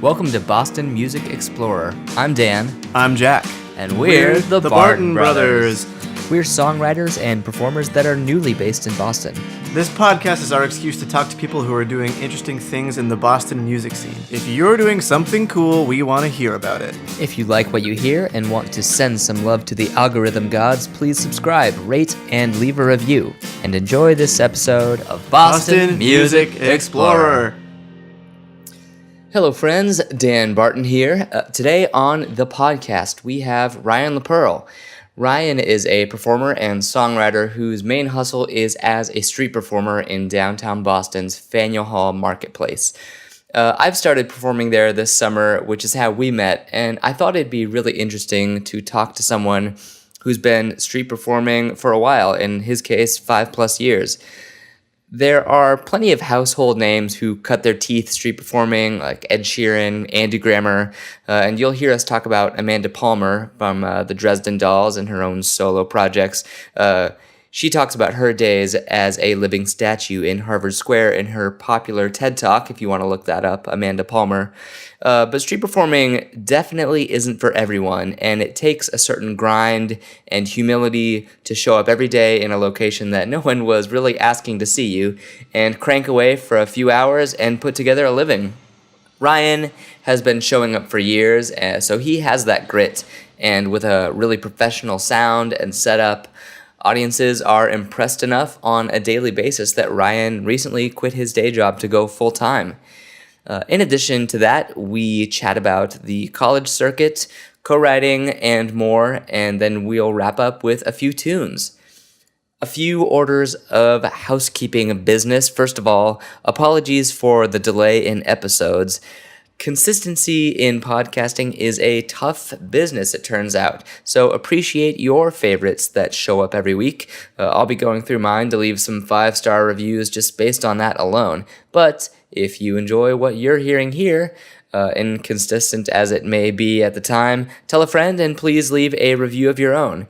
Welcome to Boston Music Explorer. I'm Dan. I'm Jack. And we're the Barton Brothers. We're songwriters and performers that are newly based in Boston. This podcast is our excuse to talk to people who are doing interesting things in the Boston music scene. If you're doing something cool, we want to hear about it. If you like what you hear and want to send some love to the algorithm gods, please subscribe, rate, and leave a review. And enjoy this episode of Boston Music Explorer. Hello, friends. Dan Barton here. Today on the podcast, we have Ryan LaPerle. Ryan is a performer and songwriter whose main hustle is as a street performer in downtown Boston's Fanueil Hall marketplace. I've started performing there this summer, which is how we met, and I thought it'd be really interesting to talk to someone who's been street performing for a while, in his case, 5+ years. There are plenty of household names who cut their teeth street performing, like Ed Sheeran, Andy Grammer, and you'll hear us talk about Amanda Palmer from the Dresden Dolls and her own solo projects. She talks about her days as a living statue in Harvard Square in her popular TED Talk, if you want to look that up, Amanda Palmer. But street performing definitely isn't for everyone, and it takes a certain grind and humility to show up every day in a location that no one was really asking to see you, and crank away for a few hours and put together a living. Ryan has been showing up for years, so he has that grit, and with a really professional sound and setup, audiences are impressed enough on a daily basis that Ryan recently quit his day job to go full-time. In addition to that, we chat about the college circuit, co-writing, and more, and then we'll wrap up with a few tunes. A few orders of housekeeping business. First of all, apologies for the delay in episodes. Consistency in podcasting is a tough business, it turns out, so appreciate your favorites that show up every week. I'll be going through mine to leave some 5-star reviews just based on that alone, but if you enjoy what you're hearing here, inconsistent as it may be at the time, tell a friend and please leave a review of your own.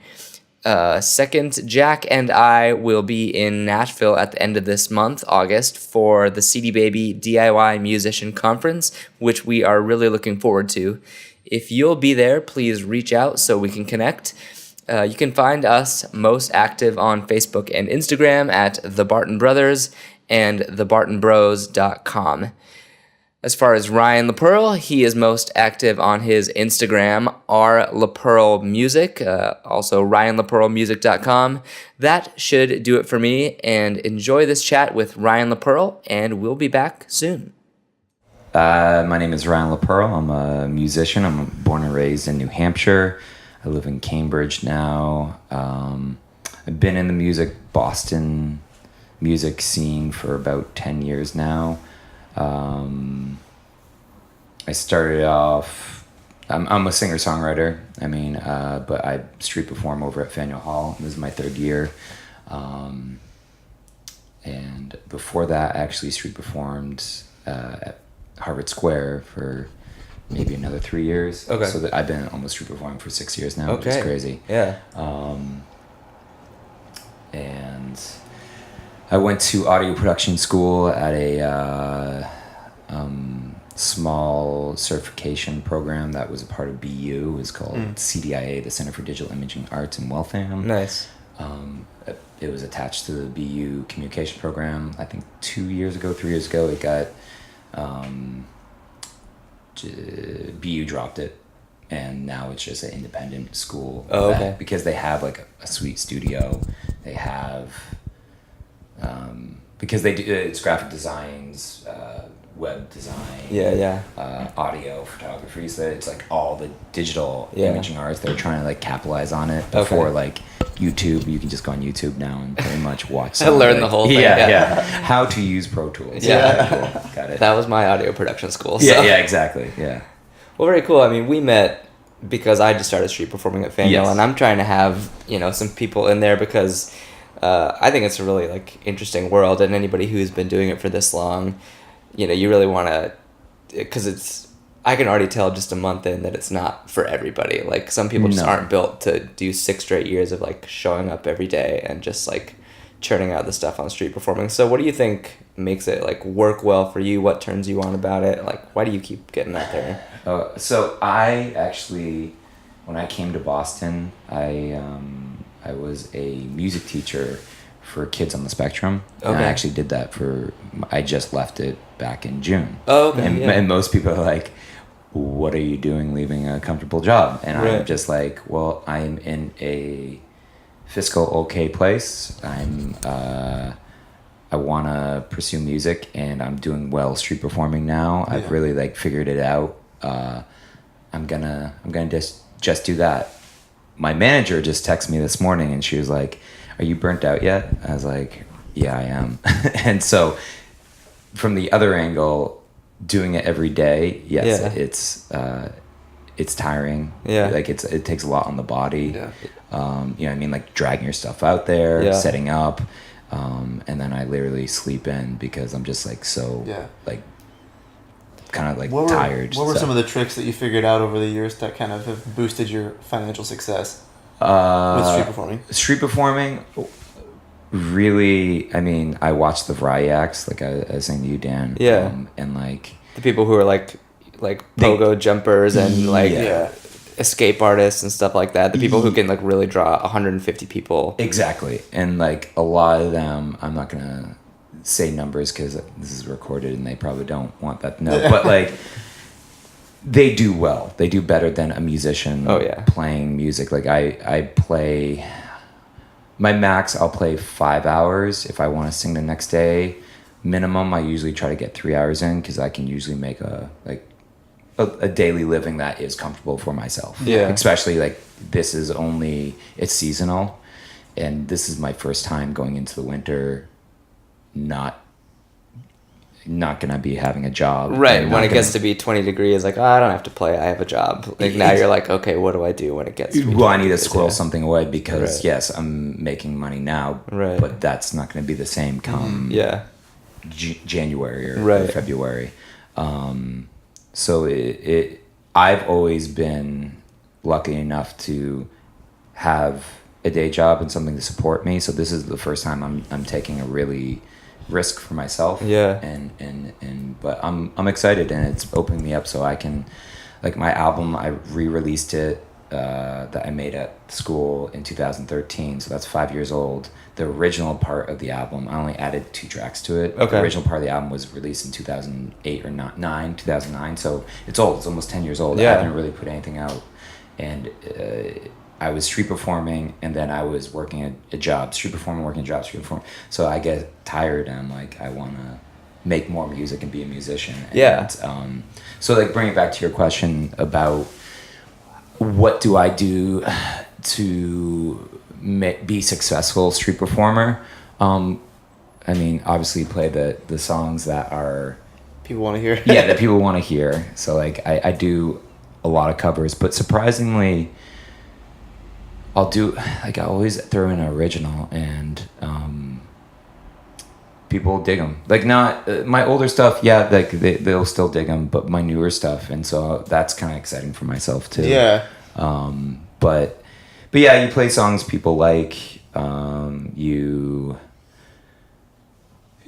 Second, Jack and I will be in Nashville at the end of this month, August, for the CD Baby DIY Musician Conference, which we are really looking forward to. If you'll be there, please reach out so we can connect. You can find us most active on Facebook and Instagram at The Barton Brothers and thebartonbros.com. As far as Ryan LaPerle, he is most active on his Instagram, rLaPerle Music, also ryanlaperlemusic.com. That should do it for me, and enjoy this chat with Ryan LaPerle, and we'll be back soon. My name is Ryan LaPerle. I'm a musician. I'm born and raised in New Hampshire. I live in Cambridge now. I've been in the Boston music scene for about 10 years now. I started off, I'm a singer-songwriter, but I street perform over at Faneuil Hall. This is my 3rd year. And before that, I actually street performed at Harvard Square for maybe another 3 years. Okay. So I've been almost street performing for 6 years now, which is crazy. Yeah. And I went to audio production school at a small certification program that was a part of BU. It was called CDIA, the Center for Digital Imaging Arts in Waltham. Nice. It was attached to the BU communication program. I think 3 years ago, it got BU dropped it, and now it's just an independent school. Because they have like a sweet studio. They have because they do it's graphic designs, web design, audio photography. So it's like all the digital imaging arts. They're trying to like capitalize on it before like YouTube. You can just go on YouTube now and pretty much watch. Learn the whole thing. Yeah. How to use Pro Tools. Yeah, cool. Got it. That was my audio production school. So. Yeah, exactly. Yeah. Well, very cool. I mean, we met because I just started street performing at Faneuil, and I'm trying to have some people in there because I think it's a really like interesting world, and anybody who's been doing it for this long, you really want to, because I can already tell just a month in that it's not for everybody. Like some people just aren't built to do 6 straight years of like showing up every day and just like churning out the stuff on street performing. So what do you think makes it like work well for you? What turns you on about it? Like, why do you keep getting out there? So I actually, when I came to Boston, I was a music teacher for kids on the spectrum. Okay. And I actually did that I just left it back in June. Oh, okay. And most people are like, what are you doing leaving a comfortable job? And Right. I'm just like, well, I'm in a fiscal okay place. I want to pursue music, and I'm doing well street performing now. Yeah. I've really like figured it out. I'm gonna just do that. My manager just texted me this morning, and she was like, "Are you burnt out yet?" I was like, "Yeah, I am." And so, from the other angle, doing it every day, yes, it's tiring. Yeah. Like it takes a lot on the body. Yeah. You know what I mean? Like dragging your stuff out there, Yeah. setting up. And then I literally sleep in because I'm just like like kind of like tired. What were some of the tricks that you figured out over the years that kind of have boosted your financial success with street performing? Street performing, really, I mean, I watched the variety acts, like I was saying to you, Dan. Yeah. And like The people who are like pogo jumpers and like Yeah. escape artists and stuff like that. The people who can like really draw 150 people. exactly, and like a lot of them, I'm not gonna say numbers because this is recorded and they probably don't want that to know, but like they do well. They do better than a musician. Oh, yeah. Playing music. Like I play my max. I'll play 5 hours if I want to sing the next day. Minimum, I usually try to get 3 hours in because I can usually make a daily living that is comfortable for myself. Yeah. Especially like it's seasonal, and this is my first time going into the winter not gonna be having a job. Right. And When not it gonna- gets to be 20 degrees, like, oh, I don't have to play. I have a job. Like now you're like, okay, what do I do when it gets to be well, I 20 need to degrees? squirrel Yeah. something away because Right. yes, I'm making money now, Right. but that's not going to be the same come Yeah. January or Right. February. So I've always been lucky enough to have a day job and something to support me. So this is the first time I'm taking a really risk for myself. Yeah. But I'm excited, and it's opening me up so I can, like, my album, I re-released it that I made at school in 2013, so that's 5 years old. The original part of the album, I only added 2 tracks to it. Okay. The original part of the album was released in 2008 or 2009, so it's old. It's almost 10 years old. Yeah. I haven't really put anything out. And I was street performing, and then I was working a job, street performing, working a job, street performing. So I get tired, and I'm like, I want to make more music and be a musician. Yeah. And, so like bring it back to your question about what do I do to be successful street performer. I mean, obviously play the songs that are People want to hear. yeah, that people want to hear. So like I do a lot of covers, but surprisingly I'll always throw in an original, and people dig them. Like, not my older stuff, yeah, like they'll still dig them, but my newer stuff, and so that's kind of exciting for myself too. Yeah. But yeah, you play songs people like.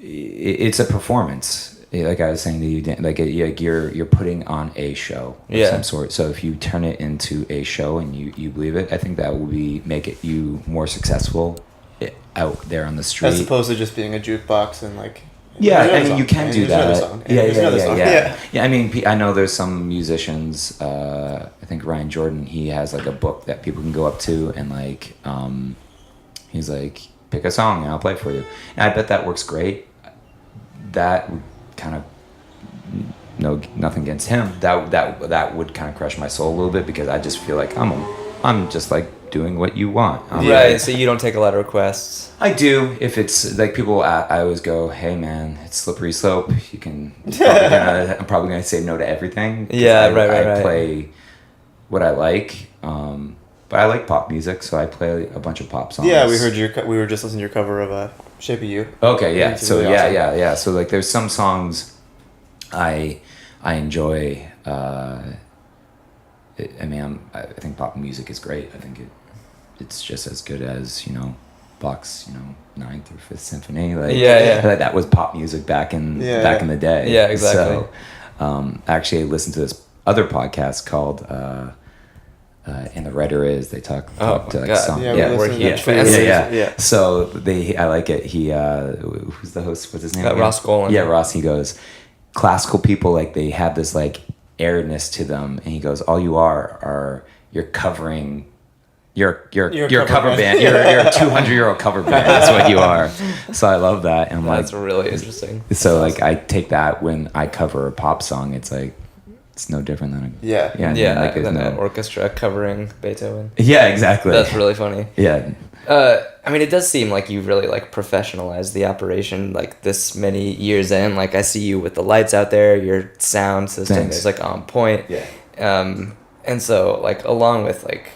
It's a performance. Like I was saying to you, Dan, like you're putting on a show of Yeah. some sort. So if you turn it into a show and you believe it, I think that will make it you more successful out there on the street. As opposed to just being a jukebox and like. Yeah, here's I another mean, song, you can and do here's another that. song, and here's another song. Yeah. I mean, I know there's some musicians. I think Ryan Jordan. He has like a book that people can go up to, and like, he's like, pick a song and I'll play for you. And I bet that works great. That would kind of, nothing against him. That would kind of crush my soul a little bit, because I just feel like I'm just like doing what you want. Right. So you don't take a lot of requests. I do. If it's like people, I always go, "Hey man, it's slippery slope. You can." I'm probably gonna say no to everything. 'Cause Yeah, I right. play what I like, but I like pop music, so I play a bunch of pop songs. Yeah, we heard we were just listening to your cover of "Shape of You." Okay, yeah. Which is So really yeah, awesome. yeah. So like, there's some songs I enjoy. I think pop music is great. I think it's just as good as Bach's, Ninth or Fifth Symphony. Like, that was pop music back in the day. Yeah, exactly. So, actually, I listened to this other podcast called. And the writer is they talk to like some So I like it. He who's the host? What's his name? Ross Golan. Yeah, Ross. He goes, classical people, like, they have this like airness to them, and he goes, all you are you're covering. You're a cover band. You're a 200-year-old cover band. That's what you are. So I love that, and that's really interesting. So like I take that when I cover a pop song. It's like. It's no different than than an orchestra covering Beethoven. Yeah, exactly. That's really funny. Yeah. I mean, it does seem like you've really like professionalized the operation like this many years in. Like I see you with the lights out there, your sound system is like on point. Yeah. And so like along with like,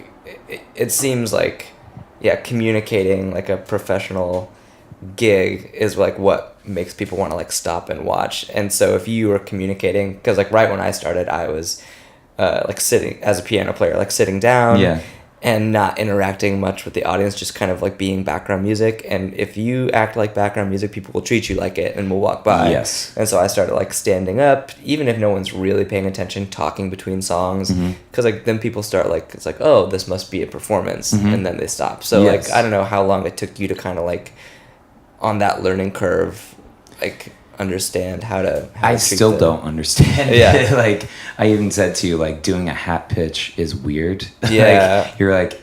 it seems like, communicating like a professional gig is like what makes people want to like stop and watch. And so if you were communicating, because like right when I started, I was like sitting as a piano player, like sitting down and not interacting much with the audience, just kind of like being background music. And if you act like background music, people will treat you like it and will walk by. Yes. And so I started like standing up, even if no one's really paying attention, talking between songs, because like then people start like, it's like, oh, this must be a performance, and then they stop. So like I don't know how long it took you to kind of like on that learning curve, like understand how to I still don't understand it. Like I even said to you, like doing a hat pitch is weird. Like, you're like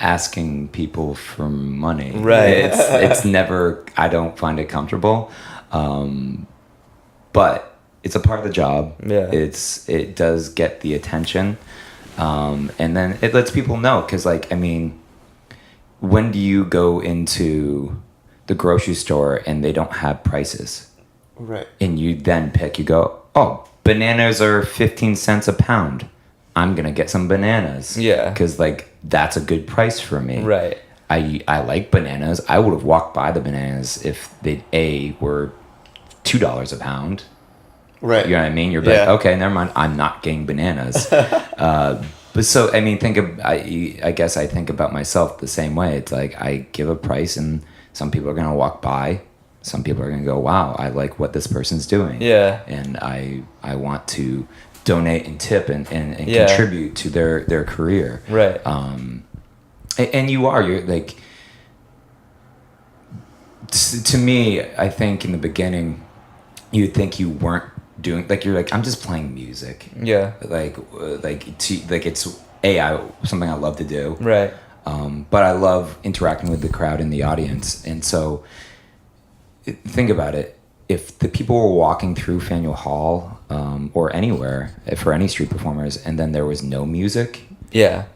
asking people for money, right? It's never, I don't find it comfortable, but it's a part of the job. It does get the attention, and then it lets people know, because like, I mean, when do you go into the grocery store and they don't have prices, right? And you then you go, oh, bananas are 15 cents a pound, I'm gonna get some bananas, because like that's a good price for me, right? I like bananas. I would have walked by the bananas if they were $2 a pound, right? You know what I mean? You're like, okay, never mind, I'm not getting bananas. But so I mean, I guess I think about myself the same way. It's like I give a price, and some people are going to walk by. Some people are going to go, wow, I like what this person's doing. Yeah. And I want to donate and tip and contribute to their career. Right. And you're like, to me, I think in the beginning, you'd think you weren't doing, like, you're like, I'm just playing music. Yeah. Like it's something I love to do. Right. But I love interacting with the crowd and the audience. And so think about it. If the people were walking through Fanueil Hall or anywhere for any street performers, and then there was no music. Yeah.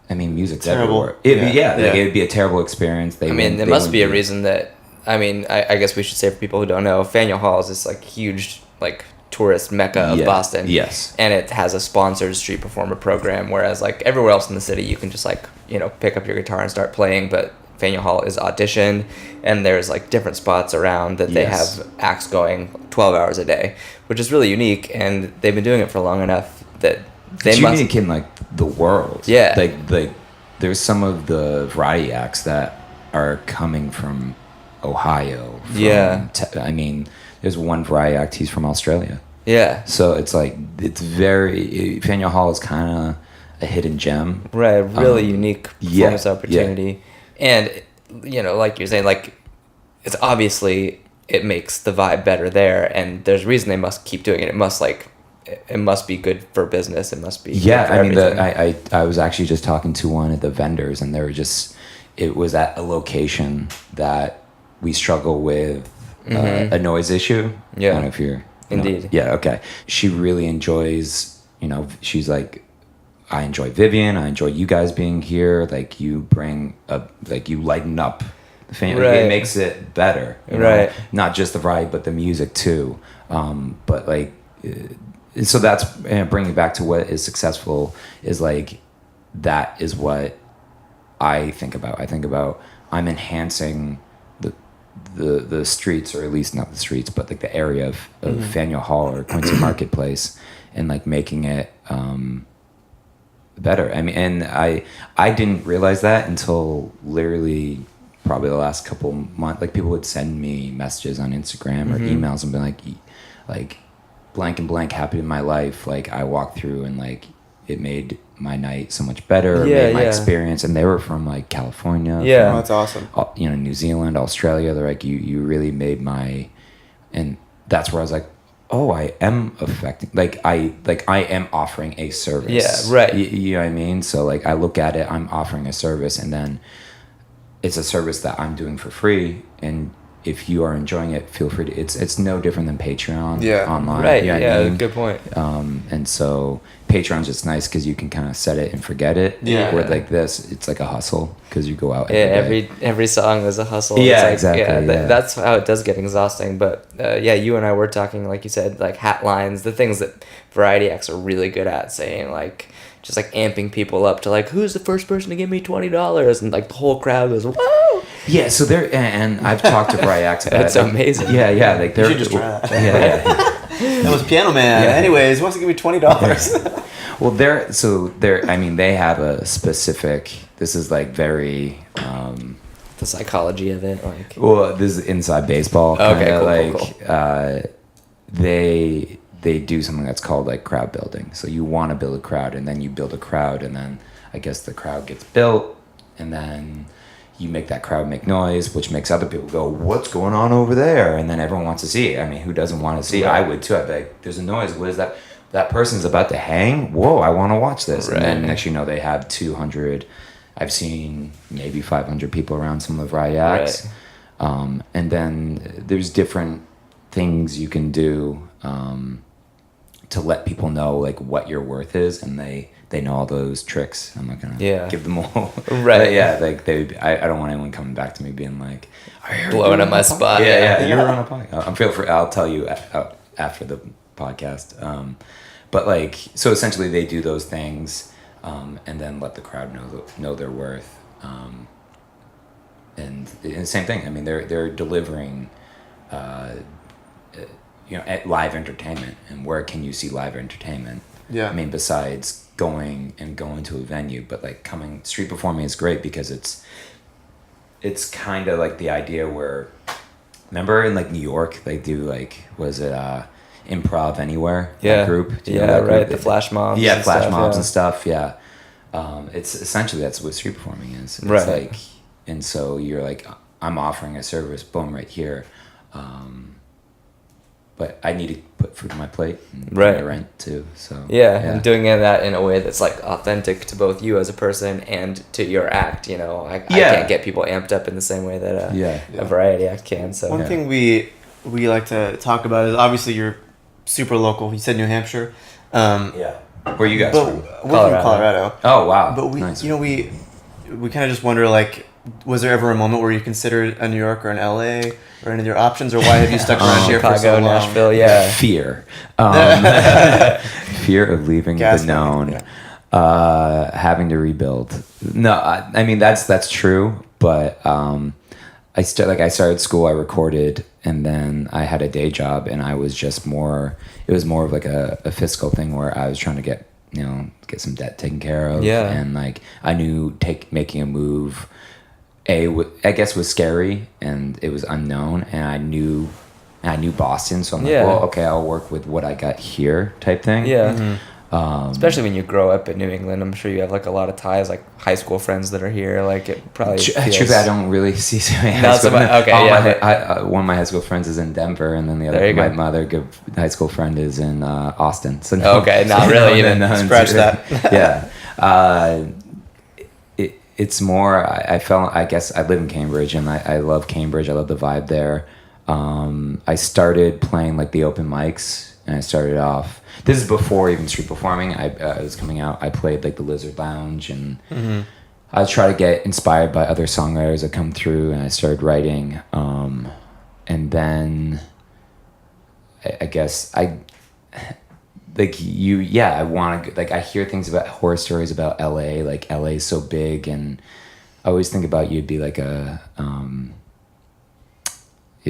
I mean, music's terrible. Everywhere. It'd be a terrible experience. There must be a reason that, I mean, I guess we should say for people who don't know, Fanueil Hall is this like huge like tourist mecca of Boston. Yes. And it has a sponsored street performer program, whereas like everywhere else in the city, you can just like, pick up your guitar and start playing, but Fanueil Hall is audition, and there's like different spots around that they have acts going 12 hours a day, which is really unique, and they've been doing it for long enough that it's unique in like the world. Yeah. Like there's some of the variety acts that are coming from Ohio. I mean, there's one variety act, he's from Australia. Yeah. So it's like, Fanueil Hall is kind of a hidden gem. Right, really unique performance opportunity. And, like you're saying, like, it's obviously, it makes the vibe better there, and there's a reason they must keep doing it. It must be good for business. It must be good for everything. I was actually just talking to one of the vendors, and it was at a location that we struggle with a noise issue. Yeah. I don't know if you're... Indeed. Yeah, okay. She really enjoys, she's like, I enjoy Vivian, I enjoy you guys being here, like you you lighten up the family. Right. It makes it better. Right. Not just the vibe, but the music too. But like, so that's, bringing back to what is successful is like, that is what I think about. I think about, I'm enhancing the streets, or at least not the streets, but like the area of Faneuil Hall or Quincy Marketplace, and like making it better. I mean, and I didn't realize that until literally probably the last couple months, like people would send me messages on Instagram or emails and be like blank and blank happened in my life. Like I walked through and like it made my night so much better. Made my experience, and they were from like California. Yeah, that's awesome. You know, New Zealand, Australia. They're like, you really made my, and that's where I was like, oh, I am affecting, like I am offering a service. Yeah, right. You know what I mean? So like I look at it, I'm offering a service, and then it's a service that I'm doing for free, and if you are enjoying it, feel free to. It's no different than Patreon online. Right. You know what I mean? Good point. And so Patreon's just nice because you can kind of set it and forget it. Yeah. Where like this, it's like a hustle because you go out. Every song is a hustle. Yeah, it's like, exactly. That's how it does get exhausting. But you and I were talking, like you said, like hat lines, the things that variety acts are really good at saying, like just like amping people up to like, who's the first person to give me $20, and like the whole crowd goes, whoa. Yeah, so there, and I've talked to variety acts about That's amazing. Yeah, like they're. You should just try that. Yeah. That was Piano Man. Yeah. Anyways, he wants to give me $20. Well, I mean, they have a specific. This is like very. The psychology of it, like. Well, this is inside baseball. Okay, cool. They do something that's called like crowd building. So you want to build a crowd, and then you build a crowd, and then I guess the crowd gets built, and then you make that crowd make noise, which makes other people go, what's going on over there? And then everyone wants to see it. I mean, who doesn't want to see it? I would too. I'd be like, there's a noise. What is that? That person's about to hang. Whoa, I want to watch this. Right. And then next you know, they have 200. I've seen maybe 500 people around some of the variety acts. Right. And then there's different things you can do to let people know like what your worth is, and they know all those tricks. I'm not gonna give them all. Right. But yeah, like I don't want anyone coming back to me being like, blowing up my spot. Yeah, you're on a podcast. I'm feel free. I'll tell you after the podcast. But like, so essentially they do those things, and then let the crowd know their worth. And the same thing. I mean, they're delivering. At live entertainment, and where can you see live entertainment? Yeah, I mean, besides going to a venue, but like coming street performing is great because it's kind of like the idea where, remember in like New York they do like, was it Improv Anywhere? Yeah, that group. That group? The flash mobs. Yeah, flash mobs and stuff. Yeah, it's essentially that's what street performing is. It's like, and so you're like, I'm offering a service, boom, right here. But I need to put food on my plate and pay my rent too. So and doing that in a way that's like authentic to both you as a person and to your act. You know, I can't get people amped up in the same way that a variety act can. So one thing we like to talk about is obviously you're super local. You said New Hampshire. Where are you guys from? We're from Colorado. Oh wow! But we, nice. we kind of just wonder, like, was there ever a moment where you considered a New York or an LA or any of your options, or why have you stuck around here for so long? Nashville, Fear. Fear of leaving the known. Having to rebuild. No, I mean that's true, but I started school, I recorded, and then I had a day job, and I was just more. It was more of like a fiscal thing where I was trying to get some debt taken care of. Yeah. And like I knew making a move, I guess was scary and it was unknown, and I knew Boston, so I'm like, well, okay, I'll work with what I got here, type thing. Yeah. Mm-hmm. Especially when you grow up in New England, I'm sure you have like a lot of ties, like high school friends that are here. Like it probably. True, I don't really see so many high school friends. One of my high school friends is in Denver, and then the other, my other good high school friend is in Austin. So not really even scratch that. Yeah, it's more. I guess I live in Cambridge, and I love Cambridge. I love the vibe there. I started playing like the open mics, and I started off. This is before even street performing. I was coming out. I played like the Lizard Lounge, and I try to get inspired by other songwriters that come through, and I started writing. And then I guess I want to, like, I hear things about horror stories about LA, like LA is so big, and I always think about you'd be like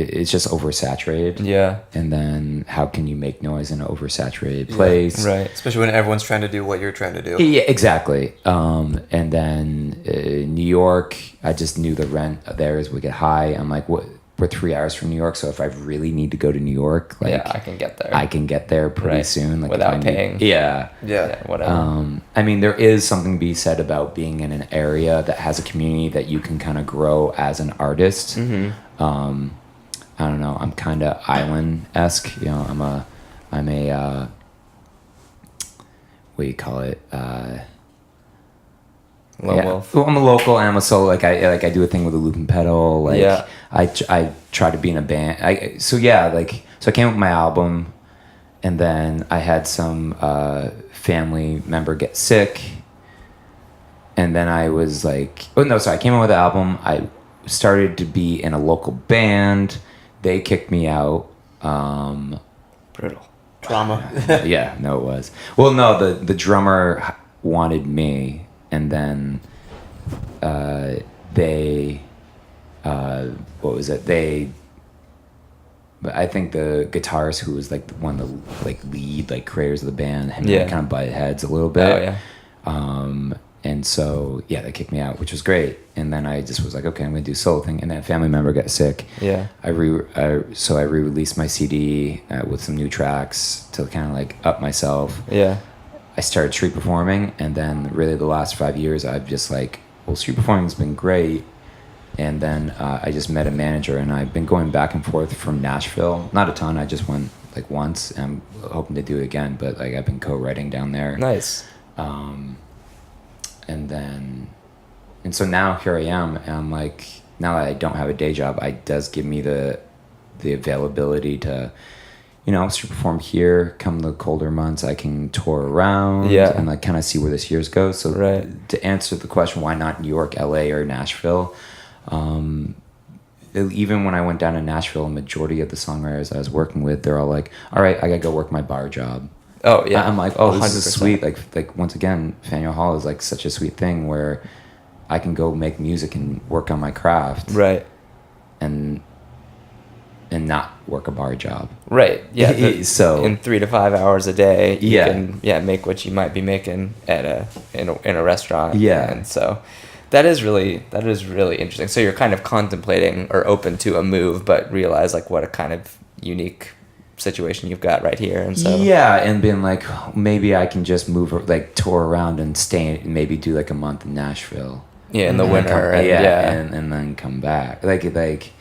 it's just oversaturated. Yeah. And then how can you make noise in an oversaturated place? Right. Especially when everyone's trying to do what you're trying to do. Yeah, exactly. And then New York, I just knew the rent there would get high. I'm like, what? We're 3 hours from New York, so if I really need to go to New York, like I can get there. I can get there pretty Right. soon, like Without if I need- paying. Yeah. Whatever. I mean, there is something to be said about being in an area that has a community that you can kind of grow as an artist. I don't know. I'm kind of island-esque. You know, I'm a what do you call it? Lone wolf. Well, I'm a local, and I'm a solo. Like I do a thing with a loop and pedal. Like Yeah. I try to be in a band. So I came up with my album, and then I had some family member get sick, and then I was like, I came up with the album. I started to be in a local band. They kicked me out. Brutal. Drama. Yeah, no, it was. Well, no, the drummer wanted me, and then they what was it? But I think the guitarist who was like one of the like lead like creators of the band, him and I kind of butted heads a little bit. Oh yeah. And so they kicked me out, which was great. And then I just was like, okay, I'm gonna do a solo thing. And then a family member got sick. Yeah. So I re-released my CD with some new tracks to kind of like up myself. Yeah. I started street performing, and then really the last 5 years I've just like, well, street performing's been great. And then I just met a manager, and I've been going back and forth from Nashville. Not a ton. I just went like once, and I'm hoping to do it again. But like I've been co-writing down there. Nice. And so now here I am, and I'm like, now that I don't have a day job, it does give me the availability to, street perform here. Come the colder months, I can tour around and like kind of see where this year's goes. So to answer the question, why not New York, LA, or Nashville? Even when I went down to Nashville, a majority of the songwriters I was working with, they're all like, all right, I gotta go work my bar job. Oh yeah. I'm like, oh, this 100%. is sweet. Like once again, Fanueil Hall is like such a sweet thing where I can go make music and work on my craft, Right. and not work a bar job, Right. Yeah. So in 3 to 5 hours a day, you Yeah. can make what you might be making at in a restaurant. Yeah. And so that is really interesting. So you're kind of contemplating or open to a move, but realize like what a kind of unique situation you've got right here. And so and being like, maybe I can just move, like tour around and stay, maybe do like a month in Nashville. Yeah, in the winter. And then come back. Like,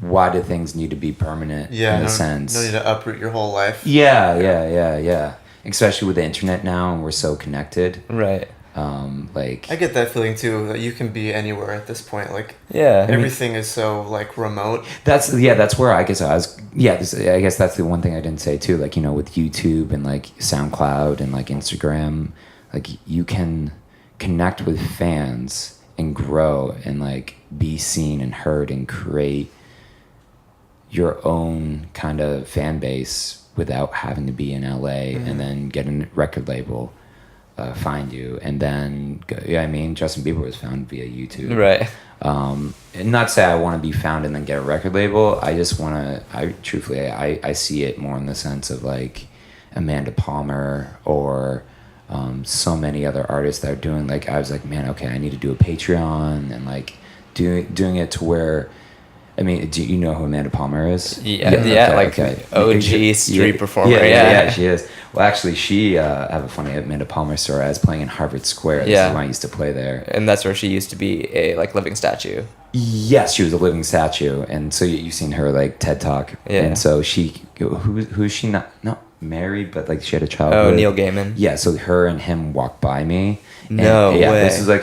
why do things need to be permanent in a sense? No need to uproot your whole life. Yeah. Especially with the internet now, and we're so connected. Right. I get that feeling too, that you can be anywhere at this point. Like, everything is so like remote. That's where I guess I was. I guess that's the one thing I didn't say too. Like, with YouTube and like SoundCloud and like Instagram, like you can connect with fans and grow and like be seen and heard and create your own kind of fan base without having to be in LA and then get a record label find you, and then Justin Bieber was found via YouTube, Right. And not say I want to be found and then get a record label. I just want to, truthfully I see it more in the sense of like Amanda Palmer or so many other artists that are doing, like, I was like, man, okay, I need to do a Patreon and like doing it to where, I mean, do you know who Amanda Palmer is? Okay. OG street performer. Yeah, she is. Well, actually, I have a funny Amanda Palmer story. I was playing in Harvard Square. This is when I used to play there. And that's where she used to be a like living statue. Yes, she was a living statue, and so you've seen her like TED Talk. Yeah. And so who is she? Not married, but like she had a child. Oh, with. Neil Gaiman. Yeah, so her and him walked by me. No way. This is like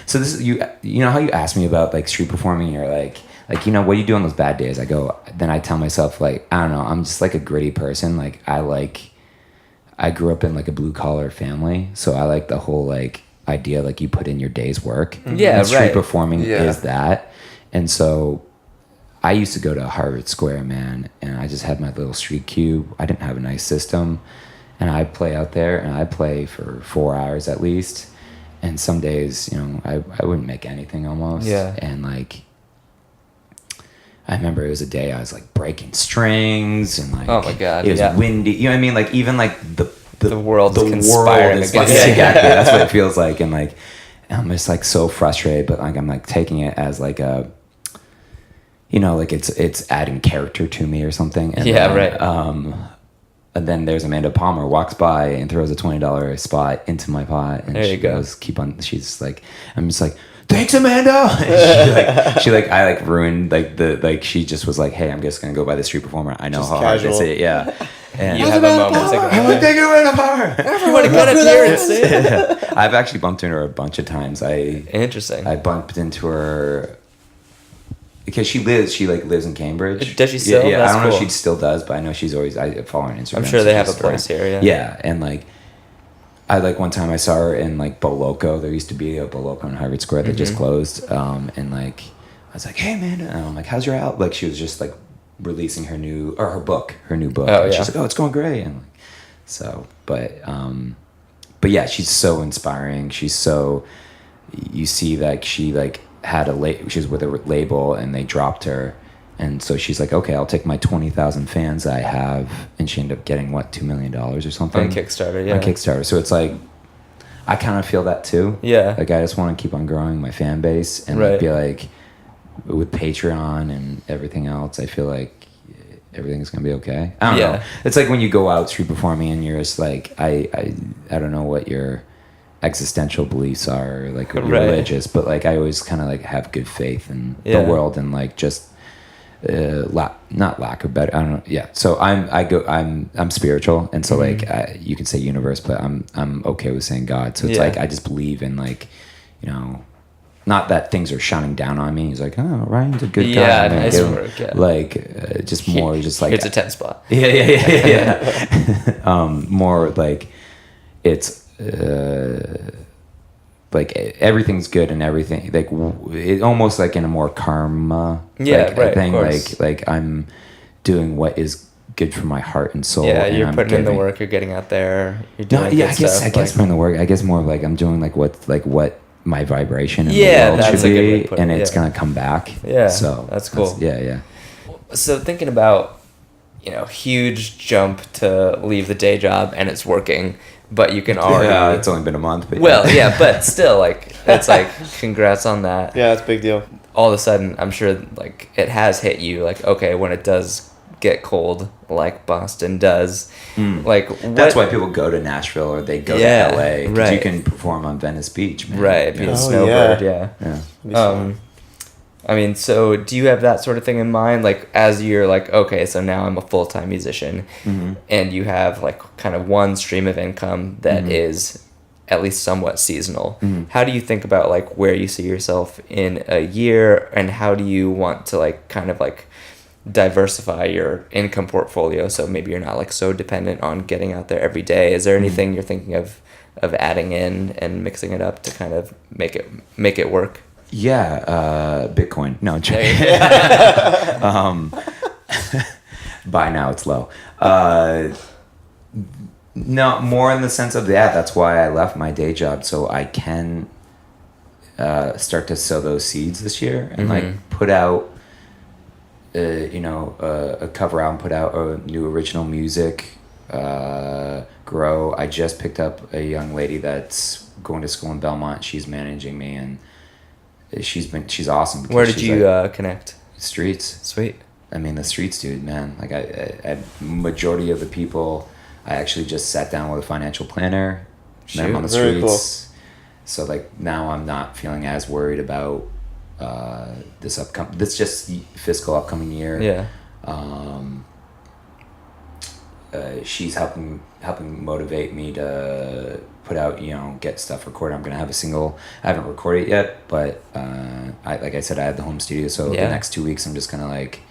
so this is you know how you asked me about like street performing. You're like what do you do on those bad days? Then I tell myself like, I don't know, I'm just like a gritty person. Like I grew up in like a blue collar family, so I like the whole like idea like you put in your day's work. Yeah, and street right. performing is that. And so I used to go to Harvard Square, man, and I just had my little street cube. I didn't have a nice system, and I'd play out there, and I'd play for 4 hours at least. And some days, I wouldn't make anything almost. Yeah. And like, I remember it was a day I was like breaking strings and like, oh my God, it was windy. You know what I mean? Like even like the world's conspiring against yeah, exactly. That's what it feels like. And like, I'm just like so frustrated, but like I'm like taking it as like a, you know, like it's adding character to me or something. And yeah, then, right. And then there's Amanda Palmer walks by and throws a $20 spot into my pot, and There you she go. goes, "Keep on." She's like, I'm just like, "Thanks, Amanda." And I like ruined like she just was like, "Hey, I'm just gonna go by the street performer. I know Just how hard casual. this is." Yeah. And You have a moment to go. I'm like, "Thank you, Amanda Palmer." Everyone get up here and sing. Yeah. I've actually bumped into her a bunch of times. Interesting. I bumped into her because she lives in Cambridge. Does she still? Yeah, That's I don't know cool. if she still does, but I know she's always. I follow her on Instagram. I'm sure they have a she's place here. Yeah. Yeah, and like, I like one time I saw her in like Boloco. There used to be a Boloco in Harvard Square that just closed. And like, I was like, "Hey, Amanda," and I'm like, "How's your out?" Like, she was just like releasing her new book. Oh, and yeah. she's like, "Oh, it's going great," and like, so, but yeah, she's so inspiring. She's so, you see, like she like had she was with a label and they dropped her, and so she's like, okay, I'll take my 20,000 fans I have, and she ended up getting what, $2 million or something On Kickstarter, yeah. On Kickstarter. So it's like, I kind of feel that too. Yeah. Like I just want to keep on growing my fan base and Right. like, be like, with Patreon and everything else, I feel like everything's gonna be okay. I don't know. It's like when you go out street performing and you're just like, I don't know what your existential beliefs are, like or Right. religious, but like I always kind of like have good faith in Yeah. the world and like just not lack of better. I don't know. Yeah. So I'm spiritual, and so like you could say universe, but I'm okay with saying God. So it's like I just believe in like, you know. Not that things are shining down on me. He's like, oh, Ryan's a good guy. Yeah, I'm gonna nice give him-" work, yeah. Like, just more, just like Here's a 10 spot. yeah. More like it's like everything's good and everything like it almost like in a more karma Right, thing. of course. Like I'm doing what is good for my heart and soul. Yeah, and you're I'm putting in the giving- work. You're getting out there. You're No, doing yeah, good stuff. I guess putting the work. I guess more like I'm doing like what my vibration in Yeah, the world that's should a good way be, to put it, and it's yeah. gonna come back. Yeah, so that's cool. Yeah. So thinking about, huge jump to leave the day job and it's working, but you can already. Yeah, it's only been a month. But Well, yeah, but still, like, it's like, congrats on that. Yeah, that's a big deal. All of a sudden, I'm sure, like, it has hit you, like, okay, when it does get cold, like Boston does, like, what, That's why people go to Nashville or they go Yeah, to LA because right. you can perform on Venice Beach, man. right, You be know? a Oh, snowbird, yeah. yeah. I mean, so do you have that sort of thing in mind? Like, as you're like, okay, so now I'm a full-time musician, and you have, like, kind of one stream of income that is at least somewhat seasonal. How do you think about, like, where you see yourself in a year, and how do you want to, like, kind of, like, diversify your income portfolio so maybe you're not, like, so dependent on getting out there every day? Is there anything you're thinking of adding in and mixing it up to kind of make it work? Yeah, Bitcoin. No, I'm joking. By now it's low. No, more in the sense of that's why I left my day job, so I can start to sow those seeds this year and like put out a cover album, put out a new original music, grow. I just picked up a young lady that's going to school in Belmont. She's managing me, and she's awesome. Because Where did she's you like, connect? Streets. Sweet. I mean, the streets, dude, man. Like I majority of the people, I actually just sat down with a financial planner, met them on the Very streets. So like now I'm not feeling as worried about this just fiscal upcoming year. Yeah. She's helping motivate me to put out, get stuff recorded. I'm gonna have a single. I haven't recorded it yet, but like I said, I have the home studio, so the next 2 weeks I'm just gonna like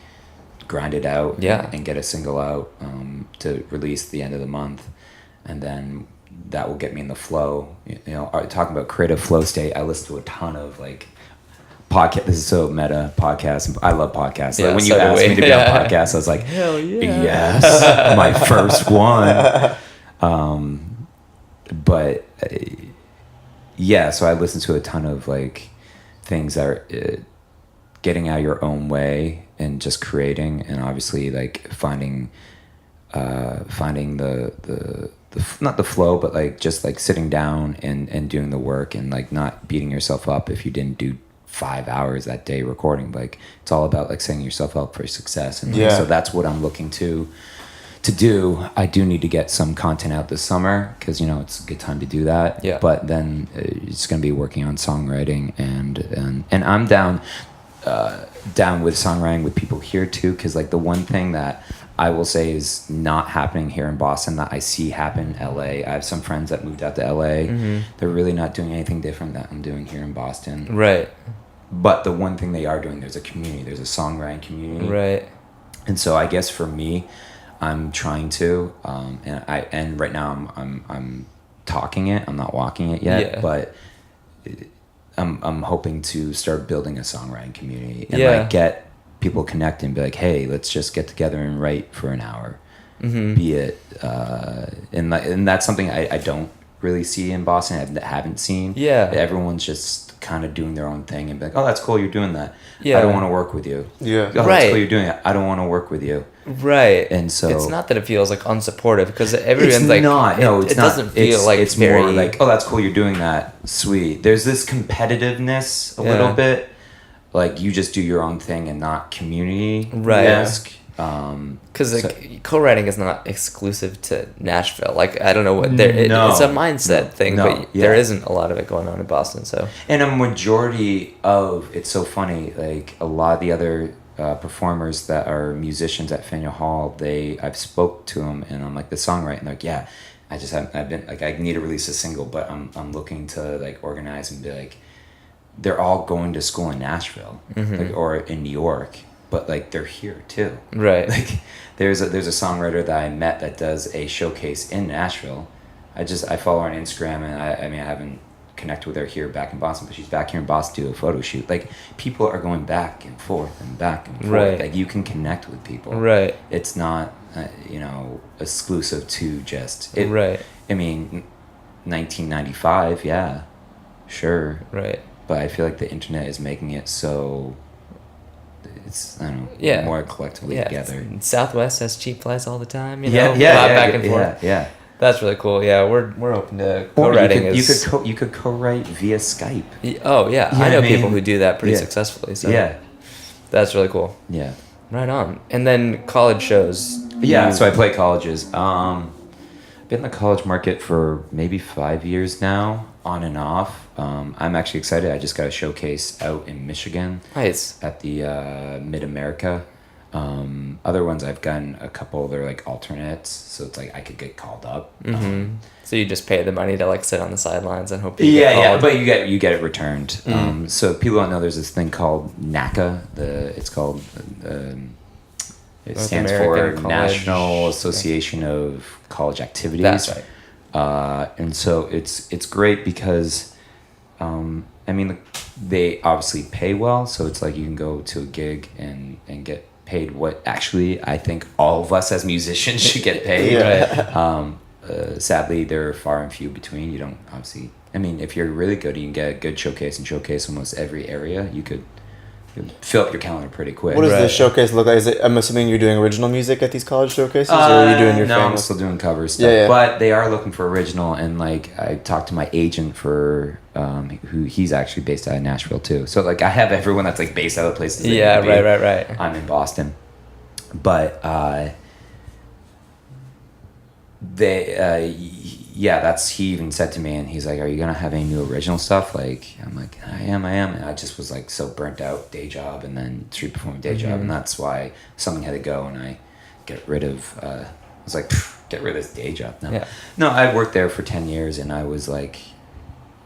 grind it out and get a single out to release at the end of the month, and then that will get me in the flow. Talking about creative flow state, I listen to a ton of like podcast. This is so meta podcast. I love podcasts. Yeah, Like when so you do asked we. me to be on podcasts, I was like, hell yeah. yes, my first one. But so I listen to a ton of like things that are getting out of your own way and just creating, and obviously like finding the not the flow, but like just like sitting down and doing the work, and like not beating yourself up if you didn't do 5 hours that day recording. Like it's all about like setting yourself up for success, and like, so that's what I'm looking to do. I do need to get some content out this summer because it's a good time to do that. Yeah. But then it's going to be working on songwriting, and I'm down with songwriting with people here too, because like the one thing that I will say is not happening here in Boston that I see happen in LA. I have some friends that moved out to LA. Mm-hmm. They're really not doing anything different that I'm doing here in Boston. Right. But the one thing they are doing, there's a community. There's a songwriting community. Right. And so I guess for me, I'm trying to, and right now I'm talking it. I'm not walking it yet, but I'm hoping to start building a songwriting community and like get people connect and be like, hey, let's just get together and write for an hour. Mm-hmm. Be it, and that's something I don't really see in Boston. I haven't seen. Yeah. Everyone's just kind of doing their own thing and be like, oh, that's cool, you're doing that. Yeah. I don't want to work with you. Yeah. Oh, that's cool, you're doing it. I don't want to work with you. Right. And so it's not that it feels like unsupportive, because everyone's it's like, not. No, it's it not. doesn't feel like it's very... more like, oh, that's cool, you're doing that. Sweet. There's this competitiveness a little bit, like you just do your own thing and not community-esque. Because co-writing is not exclusive to Nashville. Like, I don't know what it's a mindset thing, but there isn't a lot of it going on in Boston. So, and a majority of it's so funny. Like a lot of the other performers that are musicians at Fanueil Hall, I've spoke to them, and I'm like the songwriter, and they're like, yeah, I've been like, I need to release a single, but I'm looking to like organize and be like, they're all going to school in Nashville, like, or in New York. But like they're here too, right? Like there's a songwriter that I met that does a showcase in Nashville. I follow her on Instagram, and I mean I haven't connected with her here back in Boston, but she's back here in Boston to do a photo shoot. Like people are going back and forth and back and forth. Right. Like you can connect with people. Right. It's not exclusive to just it. Right. I mean, 1995, yeah, sure. Right. But I feel like the internet is making it so. It's more collectively together. Southwest has cheap flights all the time. Back and forth. Yeah. That's really cool. Yeah, we're open to co-writing. You could co-write via Skype. Oh yeah, I know people who do that pretty successfully. So that's really cool. Yeah. Right on. And then college shows. Yeah, so I play colleges. I've been in the college market for maybe 5 years now, on and off. I'm actually excited. I just got a showcase out in Michigan. Nice. At the Mid-America. Other ones I've gotten a couple, they're like alternates, so it's like I could get called up. So you just pay the money to like sit on the sidelines and hope you get called. But you get it returned. So people don't know there's this thing called NACA. It stands for National Association of College Activities. That's right. And so it's great because I mean they obviously pay well, so it's like you can go to a gig and get paid what actually I think all of us as musicians should get paid. Sadly, they're far and few between. You don't obviously. I mean, if you're really good, you can get a good showcase and showcase almost every area. You could fill up your calendar pretty quick. What does the showcase look like? I'm assuming you're doing original music at these college showcases, or are you doing your No, I'm still doing cover stuff. But they are looking for original, and like I talked to my agent for who he's actually based out of Nashville too. So like I have everyone that's like based out of places. Right. I'm in Boston, but he even said to me, and he's like, are you gonna have any new original stuff? Like I'm like, I am, and I just was like so burnt out, day job and then street performing day job, and that's why something had to go, and I get rid of I was like, get rid of this day job now. No, I worked there for 10 years, and I was like,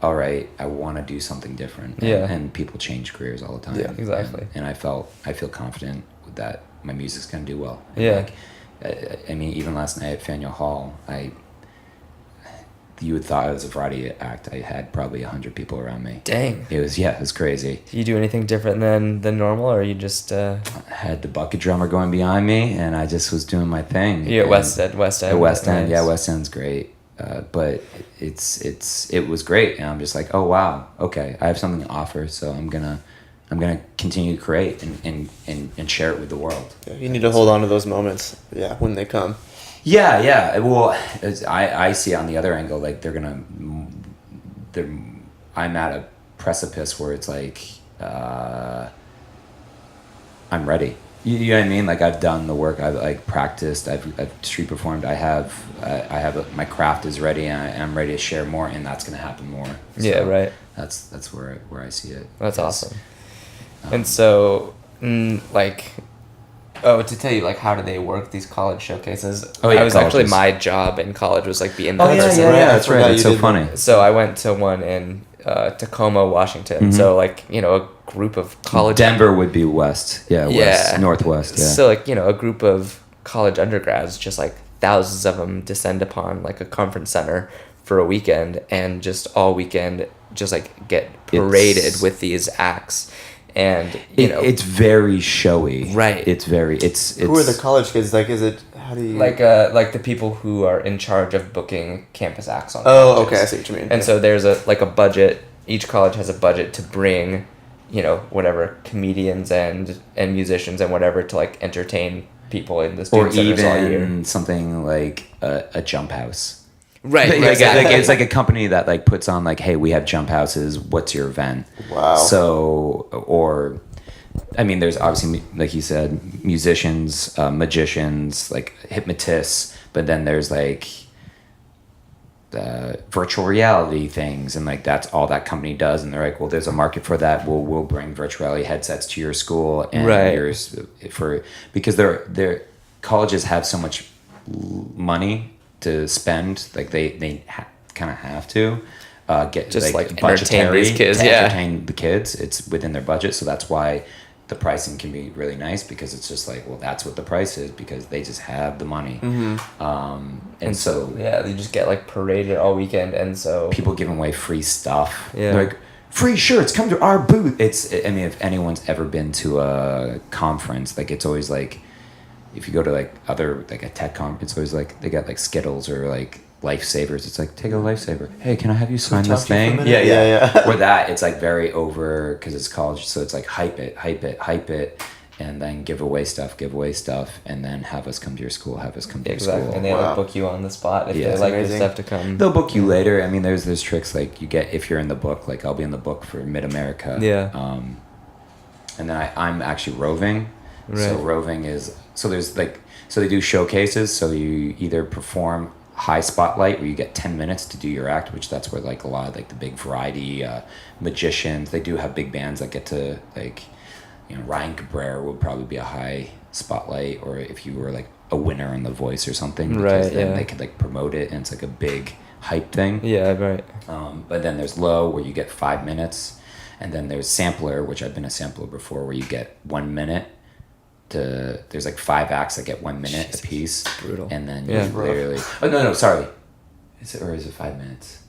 all right, I want to do something different. And people change careers all the time. Yeah, exactly. And I feel confident with that my music's gonna do well. Yeah. I mean, even last night at Fanueil Hall, you would thought it was a variety act. I had probably 100 people around me. Dang. It was crazy. Do you do anything different than normal, or you just? I had the bucket drummer going behind me, and I just was doing my thing. You at West End. At West End, nice. West End's great. But it was great, and I'm just like, oh wow, okay, I have something to offer, so I'm gonna I'm gonna continue to create and share it with the world. Yeah, you need to hold on to those moments. Yeah, when they come. Yeah. Well, I see it on the other angle. Like I'm at a precipice where it's like I'm ready. You know what I mean? Like I've done the work. I've like practiced. I've street performed. I have my craft is ready, and I'm ready to share more, and that's gonna happen more. So Yeah, right. That's where I see it. That's awesome. And so, like, to tell you, like, how do they work these college showcases? Oh, yeah, I was actually, colleges. my job in college was like being Oh yeah, that's right. That's so funny. So I went to one in Tacoma, Washington. So like, you know, a group of college. Denver would be west. Yeah, west, northwest. Yeah. So like, you know, a group of college undergrads, just like thousands of them, descend upon like a conference center for a weekend, and just all weekend, just like get paraded with these acts. And you know, it's very showy, right? It's who are the college kids? Like, is it, how do you like the people who are in charge of booking campus acts on colleges. Okay, I see what you mean. And so there's a budget. Each college has a budget to bring, you know, whatever comedians and musicians and whatever to like entertain people in the student centers all year. Or even something like a jump house. Right, exactly. Like, it's like a company that like puts on like, hey, we have jump houses. What's your event? Wow. So, or, I mean, there's obviously, like you said, musicians, magicians, like hypnotists, but then there's like virtual reality things, and like that's all that company does. And they're like, well, there's a market for that. We'll bring virtual reality headsets to your school, and because their colleges have so much money to spend, like they kind of have to get just like budgetary entertain these kids, entertain the kids. It's within their budget, so that's why the pricing can be really nice, because it's just like, well, that's what the price is, because they just have the money. And so they just get like paraded all weekend, and so people giving away free stuff. They're like, free shirts, come to our booth. I mean, if anyone's ever been to a conference, like it's always like, if you go to like other, like a tech conference, it's always like they got like Skittles or like lifesavers. It's like, take a lifesaver. Hey, can I have you sign this thing? Yeah. Or that, it's like very over, because it's college, so it's like hype it, and then give away stuff, and then have us come to your school, have us come to your school. And they like book you on the spot if they like this stuff to come. They'll book you later. I mean, there's tricks like you get, if you're in the book, like I'll be in the book for Mid-America. And then I'm actually roving. Right. So roving is, so there's like, so they do showcases, so you either perform high spotlight where you get 10 minutes to do your act, which that's where like a lot of like the big variety magicians, they do have big bands that get to, like, you know, Ryan Cabrera would probably be a high spotlight, or if you were like a winner in The Voice or something, because then they could like promote it, and it's like a big hype thing. But then there's low, where you get 5 minutes, and then there's sampler, which I've been a sampler before, where you get 1 minute. There's like 5 acts that get 1 minute a piece. Brutal. And then you literally, sorry, is it 5 minutes?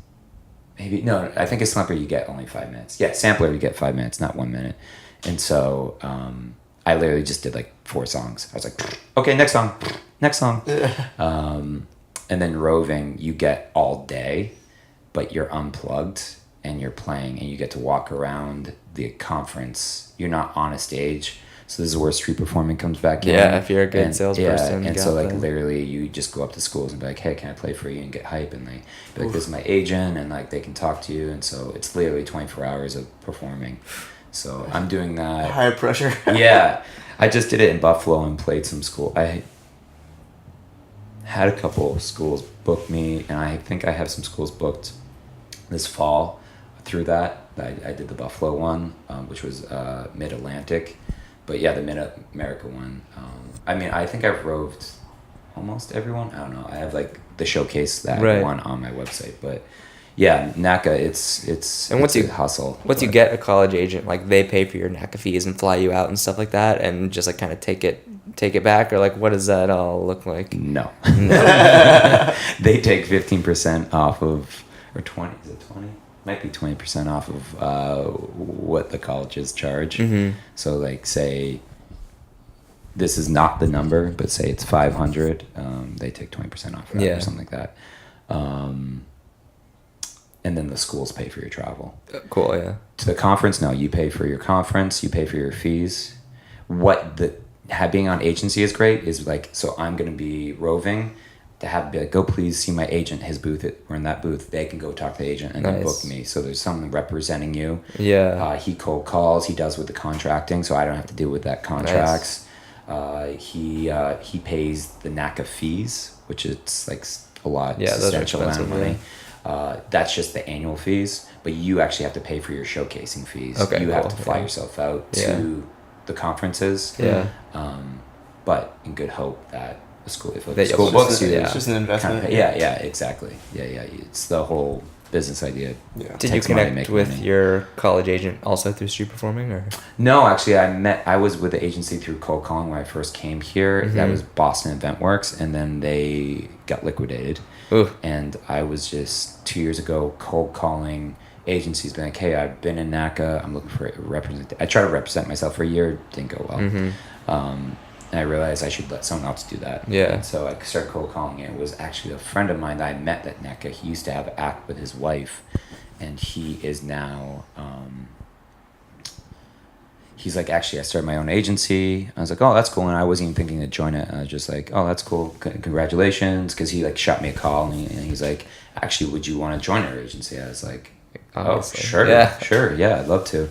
Maybe no, I think a sampler you get only 5 minutes. Yeah, sampler you get 5 minutes, not 1 minute. And so I literally just did like 4 songs. I was like, okay, next song. And then roving, you get all day, but you're unplugged and you're playing, and you get to walk around the conference. You're not on a stage. So this is where street performing comes back in. Yeah, if you're a good salesperson. And so like literally you just go up to schools and be like, hey, can I play for you, and get hype, and they be like, this is my agent, and like they can talk to you. And so it's literally 24 hours of performing. So I'm doing that. High pressure. Yeah. I just did it in Buffalo and played some school. I had a couple schools book me, and I think I have some schools booked this fall through that. I did the Buffalo one, which was Mid-Atlantic. But yeah, the Mid-America one. I mean, I think I've roved almost everyone. I don't know. I have like the showcase that one on my website. But yeah, NACA, it's a hustle. Once you get a college agent, like they pay for your NACA fees and fly you out and stuff like that, and just like kind of take it back, or like what does that all look like? No. They take 15% off of, or 20. Is it 20? Might be 20% off of what the colleges charge. So like, say this is not the number, but say it's 500, they take 20% off of that or something like that. and then the schools pay for your travel. Cool, yeah. To the conference, no, you pay for your conference, you pay for your fees. What being on agency is great is like, so I'm going to be roving, to have be like, go please see my agent, his booth, we're in that booth. They can go talk to the agent and then book me. So there's someone representing you. Yeah. He cold calls, he does with the contracting, so I don't have to deal with that contracts. He pays the NACA fees, which is like a lot, substantial amount of money. That's just the annual fees, but you actually have to pay for your showcasing fees. Okay, you have to fly yourself out to the conferences. Yeah. But in good hope that the school, if That the school books you, it's just an investment. Exactly. Yeah. It's the whole business idea. Yeah. Did you connect with your college agent also through street performing, or? No, actually, I was with the agency through cold calling when I first came here. That was Boston Event Works, and then they got liquidated. Ooh. And I was just 2 years ago cold calling agencies, being like, hey, I've been in NACA, I'm looking for a representative. I tried to represent myself for a year, didn't go well. And I realized I should let someone else do that. Yeah. And so I started cold calling. It was actually a friend of mine that I met at NACA. He used to have an act with his wife, and he is now, he's like, actually, I started my own agency. I was like, oh, that's cool. And I wasn't even thinking to join it. I was just like, oh, that's cool. Congratulations. Because he like shot me a call, and he's like, actually, would you want to join our agency? I was like, Obviously. Sure. Yeah, I'd love to.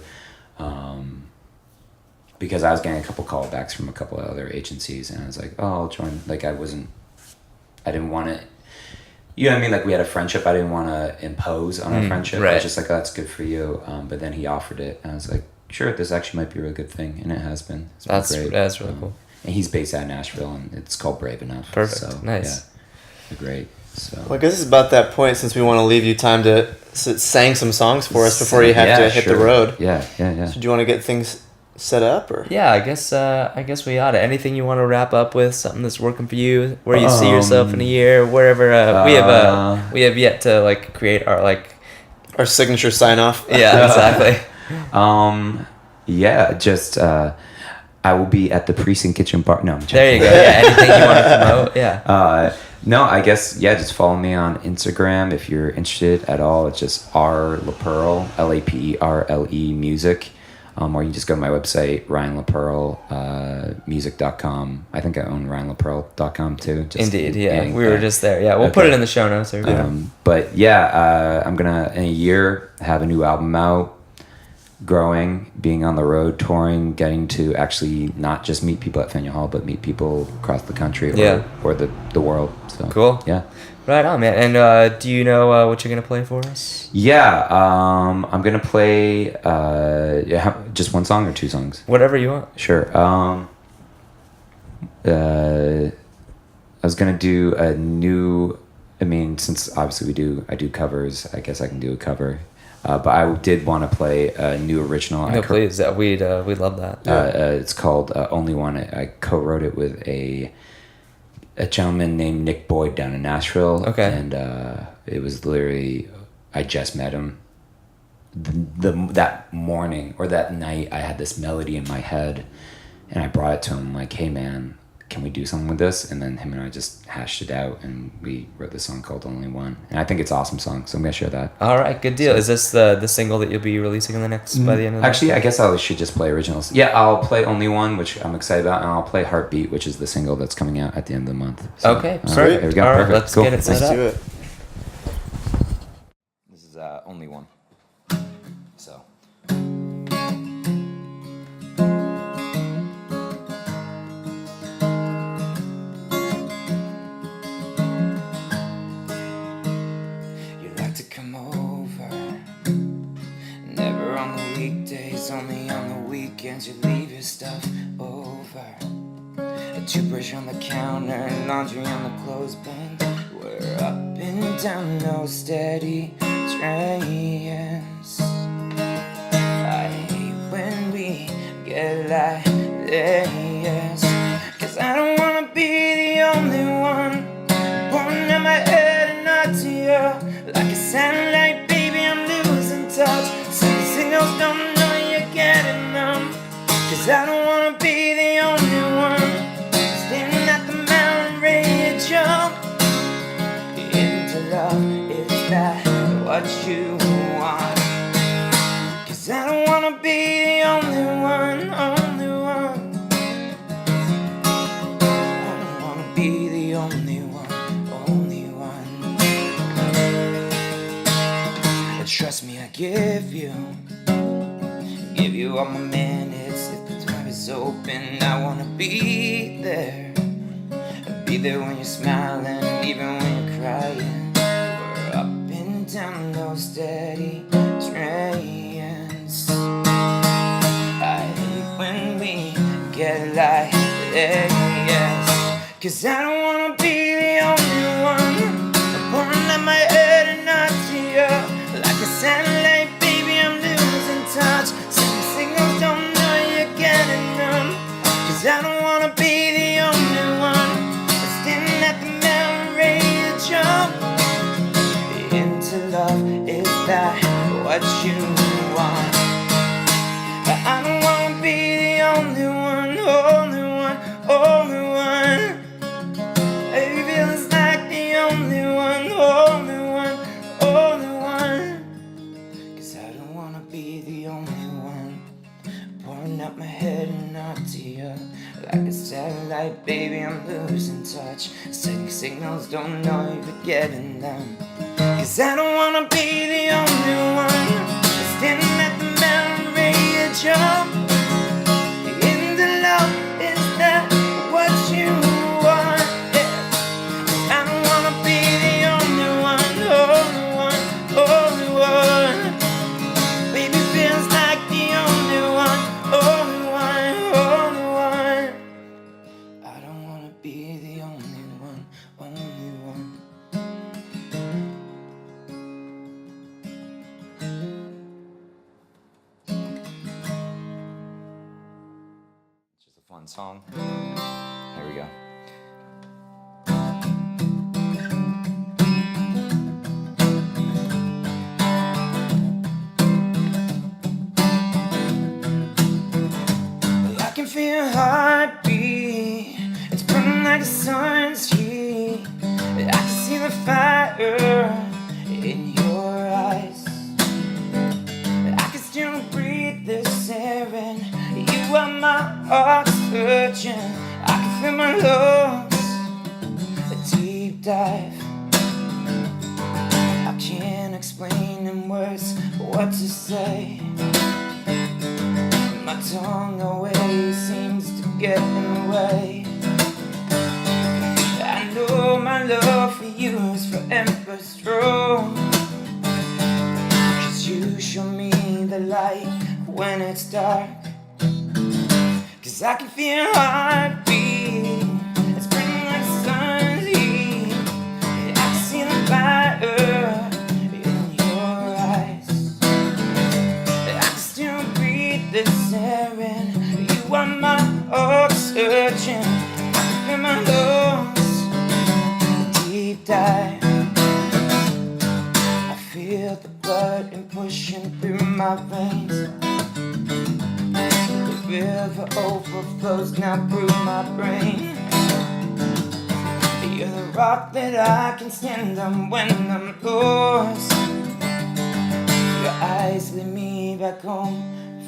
Because I was getting a couple callbacks from a couple of other agencies, and I was like, oh, I'll join. Like, I didn't want to, you know what I mean? Like, we had a friendship. I didn't want to impose on our friendship. Right. I was just like, oh, that's good for you. But then he offered it, and I was like, sure, this actually might be a really good thing, and it has been. It's been great. That's really cool. And he's based out of Nashville, and it's called Brave Enough. Perfect. So, Nice. Yeah, they're great. So. Well, I guess it's about that point, since we want to leave you time to sang some songs for us before you have to hit the road. Yeah. So do you want to get things set up, or? Yeah, I guess we ought to. Anything you want to wrap up with? Something that's working for you? Where you see yourself in a year? Wherever. We have yet to like create our signature sign off. Yeah, exactly. Just I will be at the Precinct Kitchen Bar. No, I'm joking. There you go. Yeah, anything you want to promote? Yeah. No, I guess, just follow me on Instagram if you're interested at all. It's just LaPerle, LaPerle music. Or you can just go to my website, RyanLaPerle, music.com. I think I own RyanLaPerle.com too. Indeed, yeah. We were just there. Yeah, we'll put it in the show notes. But yeah, I'm going to, in a year, have a new album out. Growing, being on the road, touring, getting to actually not just meet people at Fanueil Hall, but meet people across the country or the world. So cool. Yeah. Right on, man. And do you know what you're gonna play for us? Yeah, I'm gonna play just one song or two songs. Whatever you want. Sure. I was gonna do a new. I mean, since obviously I do covers. I guess I can do a cover. But I did want to play a new original. No, please. We'd love that. It's called Only One. I co-wrote it with a gentleman named Nick Boyd down in Nashville. Okay. And it was literally, I just met him. That morning or that night, I had this melody in my head, and I brought it to him like, hey man, can we do something with this? And then him and I just hashed it out, and we wrote this song called Only One. And I think it's an awesome song, so I'm going to share that. All right, good deal. So, is this the single that you'll be releasing by the end of the Actually, I guess I should just play originals. Yeah, I'll play Only One, which I'm excited about, and I'll play Heartbeat, which is the single that's coming out at the end of the month. So, okay, there we go. All right, Perfect. let's get it set up. Let's do it. This is Only One. So... Only on the weekends you leave your stuff over. A toothbrush on the counter, laundry on the clothesline. We're up and down, no steady trains. I hate when we get like this, 'cause I don't wanna be the only one pointing at my head and not to you. Like a satellite, baby, I'm losing touch. Some signals don't getting them, 'cause I don't wanna be the only one standing at the mountain ready to jump into love. Is that what you want. 'Cause I don't wanna be the only one, only one. I don't wanna be the only one, only one. But trust me, I give you all my minutes. If the door is open, I wanna be there. Be there when you're smiling, even when you're crying. We're up and down those steady trains. I hate when we get like this, 'cause I don't wanna be the only one. I'm pouring out my head and not to you. Like a satellite, baby, I'm losing touch. Sending signals, don't know you're getting them. 'Cause I don't wanna be the only one standing at the mountain ready to jump into love. Is that what you want? But I don't wanna be the only one, only one, only one. It feels like the only one, only one, only one. 'Cause I don't wanna be the only one pouring out my head and not to you. Like a satellite, baby, I'm losing touch. Sending signals, don't know you're getting them. 'Cause I don't wanna be the only one standing at the mountain ready to jump into love. Is that what you want? Yeah. I don't wanna be the only one, only one, only one. Baby, feels like the only one, only one, only one. I don't wanna be the only one, only one. Just a fun song. Here we go. I can feel your heartbeat. It's burning like the sun's heat. I can see the fire in your eyes. I can still breathe this air in. You are my oxygen. I can feel my lungs, a deep dive. I can't explain in words what to say. My tongue always seems to get in the way. I know my love for you is forever strong, 'cause you show me the light when it's dark. 'Cause I can feel your heartbeat. It's burning like the sun's heat. I can see the fire in your eyes. I can still breathe this air in. You are my oxygen. I can feel my lungs, a deep dive. I feel the blood pushing through my veins. The river overflows now through my brain. You're the rock that I can stand on when I'm lost. Your eyes lead me back home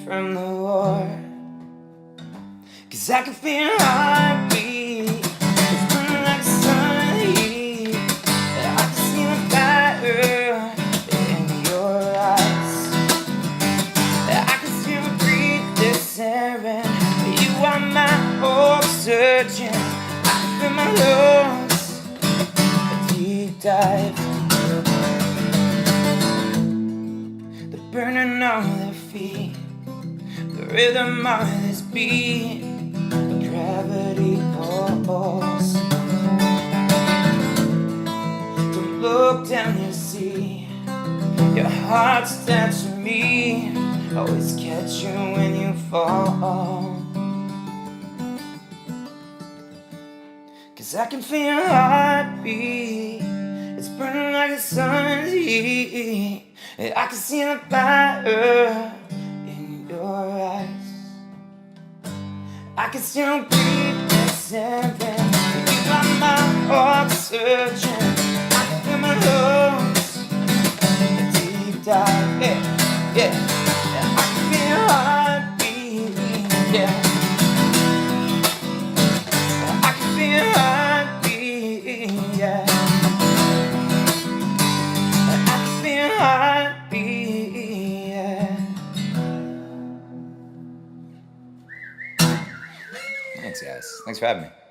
from the war. 'Cause I can feel your heartbeat. It's burning like the sun heat. I can see the fire in your eyes. I can still breathe this air in. You are my oxygen. I can feel my lungs, a deep dive. The burning on their feet, the rhythm of this beat, the gravity pulse. Don't look down, you see, your heart's touching me. Always catch you when you fall. 'Cause I can feel your heartbeat. It's burning like the sun's heat. I can see the fire in your eyes. I can still breathe this air in. You are my oxygen. I can feel my lungs, a Thanks for having me.